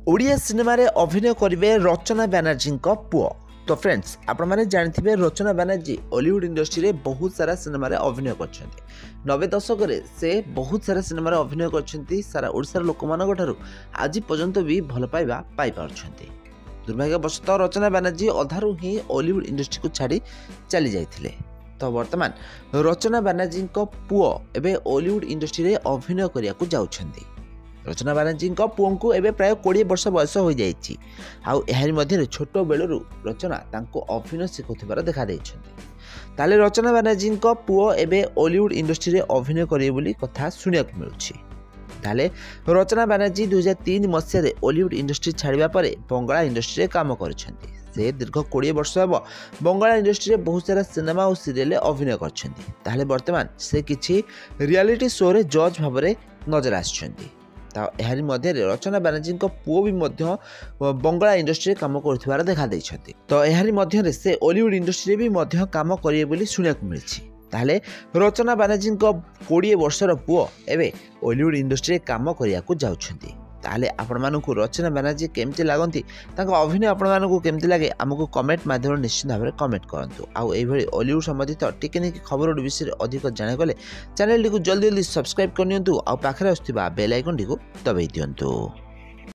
Odia cinema रे अभिनय करिवे रचना बनर्जी पुओ। तो फ्रेंड्स आपण माने जानथिबे रचना बनर्जी हॉलीवुड इंडस्ट्री रे बहुत सारा सिनेमा रे अभिनय करछन्ती। 90 दशक रे से बहुत सारा सिनेमा रे अभिनय करछन्ती। सारा ओडिसा लोक मानक ठारू आज पर्यंत भी भल पाइबा पाई पारछन्ती। दुर्भाग्यवशतः रचना बनर्जी अधारू ही हॉलीवुड इंडस्ट्री को छाड़ी चली जाइथिले। तो वर्तमान रचना बनर्जी पुओ एबे हॉलीवुड इंडस्ट्री रे अभिनय करिया को जाउछन्ती। रचना बनर्जी पुओं को एवं प्राय 20 वर्ष बयस हो जाइए। आउ एहारी मध्य छोट बेलू रचना तांको अभिनय शिखुथिबार देखा देइछन्ती। ताले रचना बनर्जी पुओ एवं हॉलीवुड इंडस्ट्री रे अभिनय करिवे बोली कथा सुनियाक मिलुछि। ताले रचना बनर्जी 2003 मसीह रे हॉलीवुड इंडस्ट्री छाड़िबा परे बंगाला इंडस्ट्री रे काम करछन्ती। से दीर्घ 20 वर्ष हेब बंगाला इंडस्ट्री रे बहुत सारा सिनेमा और सीरियल अभिनय करछन्ती। ताले वर्तमान से किछि रियलिटी शो रे जज भाबरे नजर आछन्ती। एहारी मध्य रचना बनर्जी पुओ भी बंगाला इंडस्ट्री काम कर देखा देइछन्ती। तो एहारी मध्य से हॉलीवुड इंडस्ट्री भी काम करिए बोली सुनियाक मिलछि। ताले रचना बनर्जी 20 वर्षर पुओ एवं हॉलीवुड इंडस्ट्री काम करिया को जाउछन्ती। ताले आपण मानकु रचना बनर्जी केमती लागंती, तांको अभिनय आपण मानकु केमती लागे हमकु कमेंट माध्यम निश्चित भाव में कमेंट करंतु। आउ एई भली हॉलीवुड संबंधित टिकेनिक खबर विषय अधिक जाने गले चैनल टी को जल्दी जल्दी सब्सक्राइब करनियंतु। आउ पाखरे आस्थिबा बेल आइकन टी को दबाई दियंतु।